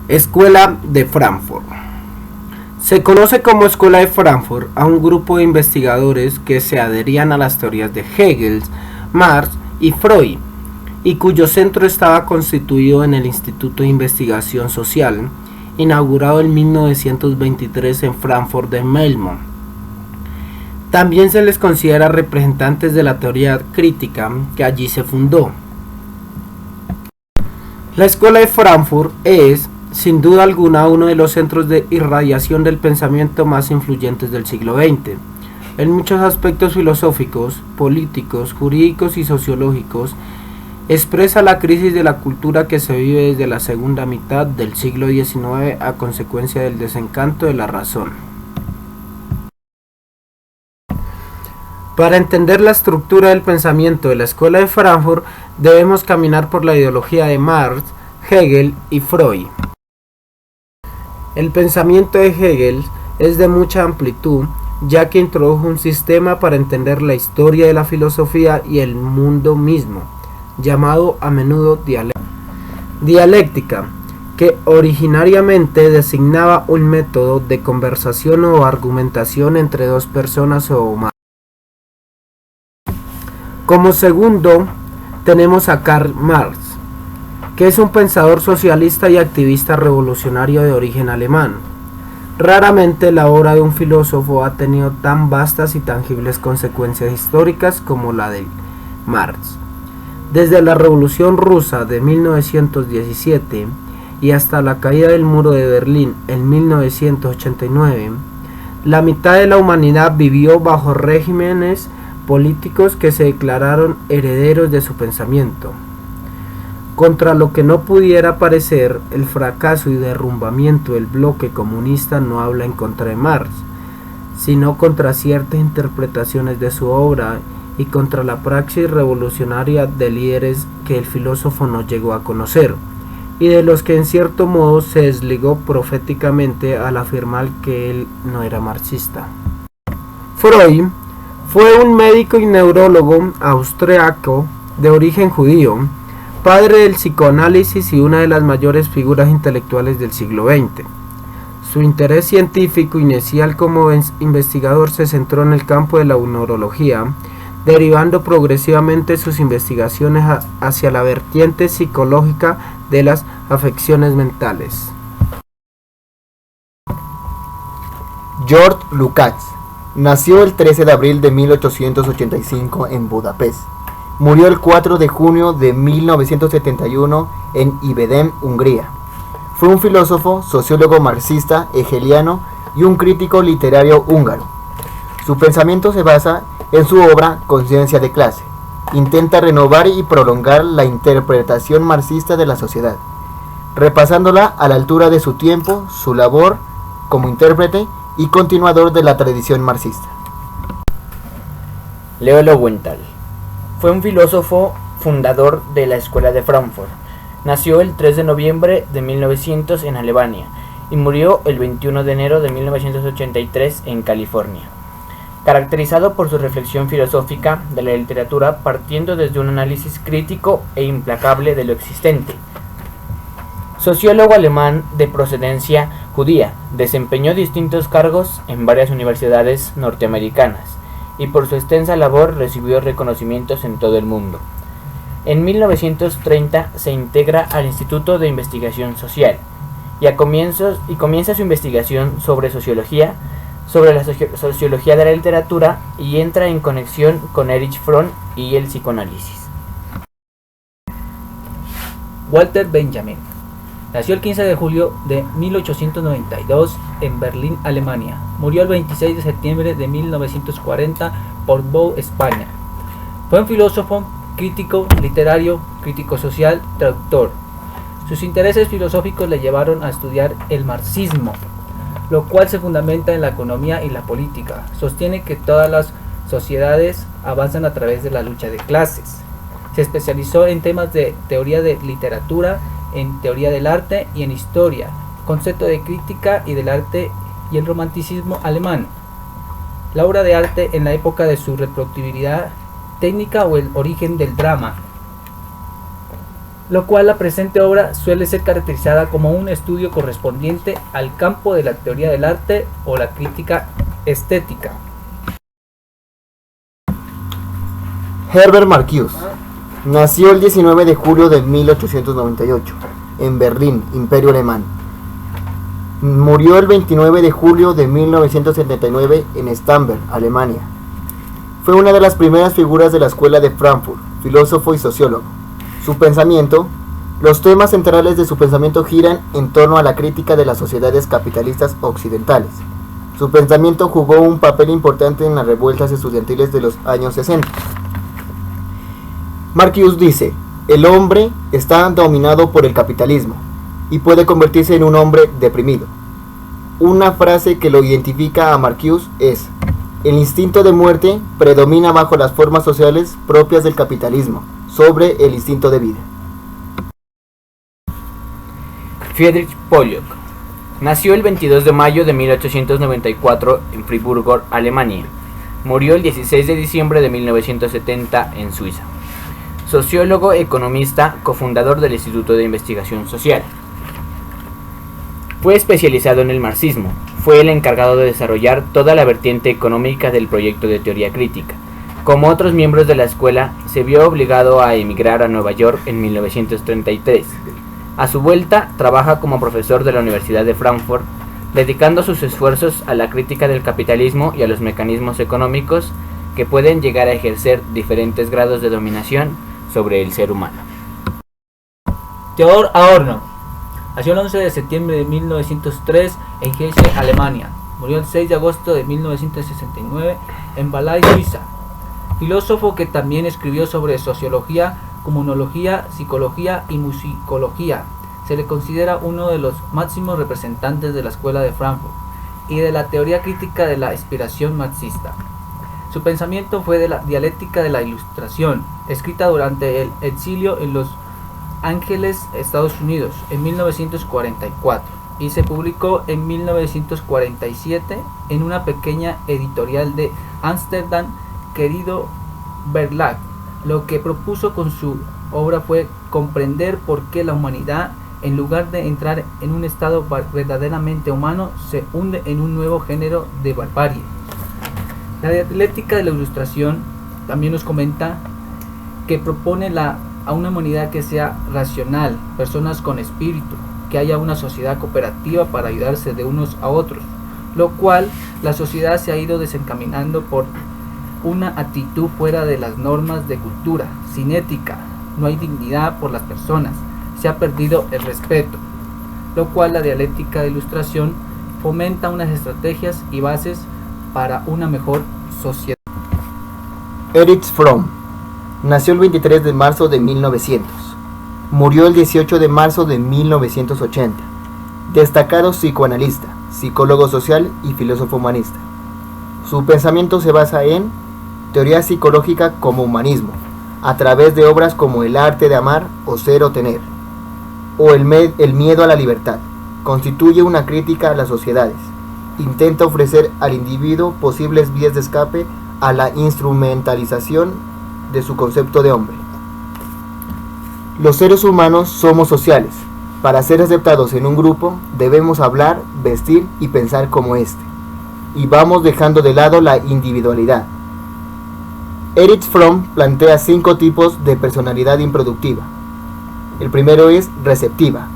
Escuela de Frankfurt. Se conoce como Escuela de Frankfurt a un grupo de investigadores que se adherían a las teorías de Hegel, Marx y Freud, y cuyo centro estaba constituido en el Instituto de Investigación Social, inaugurado en 1923 en Frankfurt del Main. También se les considera representantes de la teoría crítica que allí se fundó. La Escuela de Frankfurt es, sin duda alguna, uno de los centros de irradiación del pensamiento más influyentes del siglo XX. En muchos aspectos filosóficos, políticos, jurídicos y sociológicos, expresa la crisis de la cultura que se vive desde la segunda mitad del siglo XIX a consecuencia del desencanto de la razón. Para entender la estructura del pensamiento de la Escuela de Frankfurt, debemos caminar por la ideología de Marx, Hegel y Freud. El pensamiento de Hegel es de mucha amplitud, ya que introdujo un sistema para entender la historia de la filosofía y el mundo mismo, llamado a menudo dialéctica, que originariamente designaba un método de conversación o argumentación entre dos personas o más. Como segundo, tenemos a Karl Marx, que es un pensador socialista y activista revolucionario de origen alemán. Raramente la obra de un filósofo ha tenido tan vastas y tangibles consecuencias históricas como la de Marx. Desde la Revolución Rusa de 1917 y hasta la caída del muro de Berlín en 1989, la mitad de la humanidad vivió bajo regímenes políticos que se declararon herederos de su pensamiento. Contra lo que no pudiera parecer, el fracaso y derrumbamiento del bloque comunista no habla en contra de Marx, sino contra ciertas interpretaciones de su obra y contra la praxis revolucionaria de líderes que el filósofo no llegó a conocer, y de los que en cierto modo se desligó proféticamente al afirmar que él no era marxista. Freud fue un médico y neurólogo austriaco de origen judío, padre del psicoanálisis y una de las mayores figuras intelectuales del siglo XX. Su interés científico inicial como investigador se centró en el campo de la neurología, derivando progresivamente sus investigaciones hacia la vertiente psicológica de las afecciones mentales. George Lukács nació el 13 de abril de 1885 en Budapest. Murió el 4 de junio de 1971 en Ibedem, Hungría. Fue un filósofo, sociólogo marxista, hegeliano y un crítico literario húngaro. Su pensamiento se basa en su obra Conciencia de clase. Intenta renovar y prolongar la interpretación marxista de la sociedad, repasándola a la altura de su tiempo, su labor como intérprete y continuador de la tradición marxista. Leo Lowenthal fue un filósofo fundador de la Escuela de Frankfurt. Nació el 3 de noviembre de 1900 en Alemania y murió el 21 de enero de 1983 en California. Caracterizado por su reflexión filosófica de la literatura partiendo desde un análisis crítico e implacable de lo existente. Sociólogo alemán de procedencia judía, desempeñó distintos cargos en varias universidades norteamericanas y por su extensa labor recibió reconocimientos en todo el mundo. En 1930 se integra al Instituto de Investigación Social y comienza su investigación sobre sociología, sobre la sociología de la literatura y entra en conexión con Erich Fromm y el psicoanálisis. Walter Benjamin nació el 15 de julio de 1892 en Berlín, Alemania. Murió el 26 de septiembre de 1940 por Portbou, España. Fue un filósofo, crítico literario, crítico social, traductor. Sus intereses filosóficos le llevaron a estudiar el marxismo, lo cual se fundamenta en la economía y la política. Sostiene que todas las sociedades avanzan a través de la lucha de clases. Se especializó en temas de teoría de literatura, en teoría del arte y en historia, concepto de crítica y del arte y el romanticismo alemán. La obra de arte en la época de su reproductibilidad técnica o el origen del drama. lo cual la presente obra suele ser caracterizada como un estudio correspondiente al campo de la teoría del arte o la crítica estética. Herbert Marcuse nació el 19 de julio de 1898 en Berlín, Imperio Alemán. Murió el 29 de julio de 1979 en Starnberg, Alemania. Fue una de las primeras figuras de la escuela de Frankfurt, filósofo y sociólogo. Su pensamiento, los temas centrales de su pensamiento giran en torno a la crítica de las sociedades capitalistas occidentales. Su pensamiento jugó un papel importante en las revueltas estudiantiles de los años 60. Marcuse dice: el hombre está dominado por el capitalismo y puede convertirse en un hombre deprimido. Una frase que lo identifica a Marcuse es: el instinto de muerte predomina bajo las formas sociales propias del capitalismo sobre el instinto de vida. Friedrich Pollock nació el 22 de mayo de 1894 en Friburgo, Alemania. Murió el 16 de diciembre de 1970 en Suiza. Sociólogo, economista, cofundador del Instituto de Investigación Social. Fue especializado en el marxismo. Fue el encargado de desarrollar toda la vertiente económica del proyecto de teoría crítica. Como otros miembros de la escuela, se vio obligado a emigrar a Nueva York en 1933. A su vuelta, trabaja como profesor de la Universidad de Frankfurt, dedicando sus esfuerzos a la crítica del capitalismo y a los mecanismos económicos que pueden llegar a ejercer diferentes grados de dominación sobre el ser humano. Theodor Adorno nació el 11 de septiembre de 1903 en Hesse, Alemania. Murió el 6 de agosto de 1969 en Valais, Suiza. Filósofo que también escribió sobre sociología, comunología, psicología y musicología. Se le considera uno de los máximos representantes de la escuela de Frankfurt y de la teoría crítica de la inspiración marxista. Su pensamiento fue de la dialéctica de la Ilustración, escrita durante el exilio en Los Ángeles, Estados Unidos, en 1944, y se publicó en 1947 en una pequeña editorial de Ámsterdam, querido Verlag. Lo que propuso con su obra fue comprender por qué la humanidad, en lugar de entrar en un estado verdaderamente humano, se hunde en un nuevo género de barbarie. La dialéctica de la Ilustración también nos comenta que propone a una humanidad que sea racional, personas con espíritu, que haya una sociedad cooperativa para ayudarse de unos a otros, lo cual la sociedad se ha ido desencaminando por una actitud fuera de las normas de cultura, sin ética, no hay dignidad por las personas, se ha perdido el respeto, lo cual la dialéctica de Ilustración fomenta unas estrategias y bases para una mejor sociedad. Erich Fromm nació el 23 de marzo de 1900. Murió el 18 de marzo de 1980. Destacado psicoanalista, psicólogo social y filósofo humanista. Su pensamiento se basa en teoría psicológica como humanismo, a través de obras como El arte de amar o Ser o Tener, o El miedo a la libertad. Constituye una crítica a las sociedades. Intenta ofrecer al individuo posibles vías de escape a la instrumentalización de su concepto de hombre. Los seres humanos somos sociales. Para ser aceptados en un grupo, debemos hablar, vestir y pensar como éste. Y vamos dejando de lado la individualidad. Erich Fromm plantea 5 tipos de personalidad improductiva. El primero es receptiva.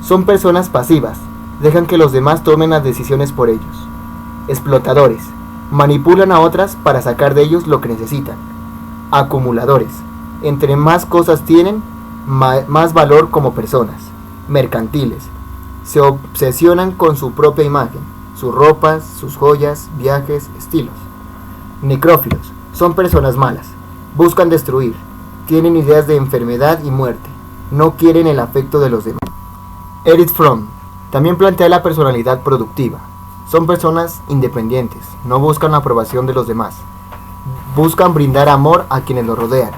Son personas pasivas. Dejan que los demás tomen las decisiones por ellos. Explotadores. Manipulan a otras para sacar de ellos lo que necesitan. Acumuladores. Entre más cosas tienen, más valor como personas. Mercantiles. Se obsesionan con su propia imagen, sus ropas, sus joyas, viajes, estilos. Necrófilos. Son personas malas. Buscan destruir. Tienen ideas de enfermedad y muerte. No quieren el afecto de los demás. Erich Fromm también plantea la personalidad productiva. Son personas independientes, no buscan la aprobación de los demás. Buscan brindar amor a quienes los rodean.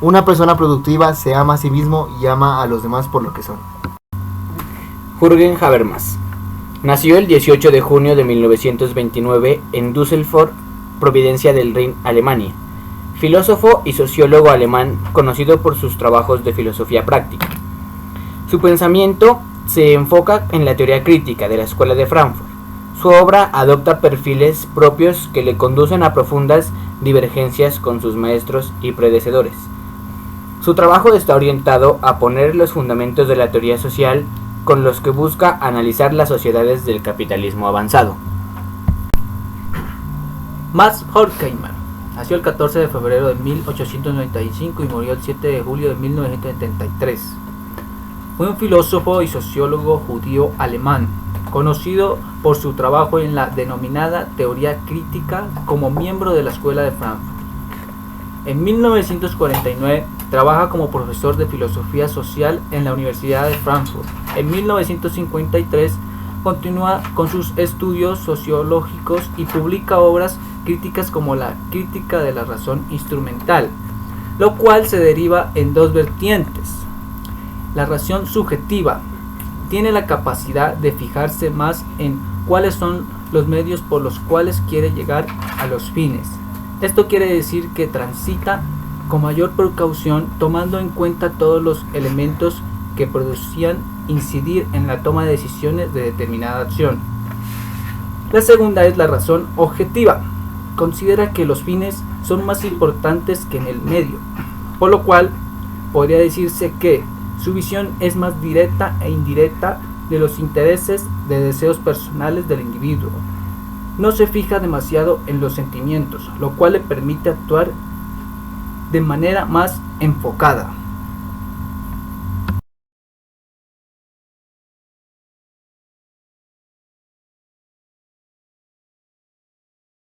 Una persona productiva se ama a sí mismo y ama a los demás por lo que son. Jürgen Habermas nació el 18 de junio de 1929 en Düsseldorf, provincia del Rin, Alemania. filósofo y sociólogo alemán conocido por sus trabajos de filosofía práctica. Su pensamiento se enfoca en la teoría crítica de la Escuela de Frankfurt. Su obra adopta perfiles propios que le conducen a profundas divergencias con sus maestros y predecesores. Su trabajo está orientado a poner los fundamentos de la teoría social con los que busca analizar las sociedades del capitalismo avanzado. Max Horkheimer nació el 14 de febrero de 1895 y murió el 7 de julio de 1973. Fue un filósofo y sociólogo judío alemán, conocido por su trabajo en la denominada teoría crítica como miembro de la Escuela de Frankfurt. En 1949 trabaja como profesor de filosofía social en la Universidad de Frankfurt. En 1953 continúa con sus estudios sociológicos y publica obras críticas como la crítica de la razón instrumental, lo cual se deriva en dos vertientes. La razón subjetiva tiene la capacidad de fijarse más en cuáles son los medios por los cuales quiere llegar a los fines. Esto quiere decir que transita con mayor precaución, tomando en cuenta todos los elementos que producían incidir en la toma de decisiones de determinada acción. La segunda es la razón objetiva. Considera que los fines son más importantes que en el medio, por lo cual podría decirse que su visión es más directa e indirecta de los intereses de deseos personales del individuo. No se fija demasiado en los sentimientos, lo cual le permite actuar de manera más enfocada.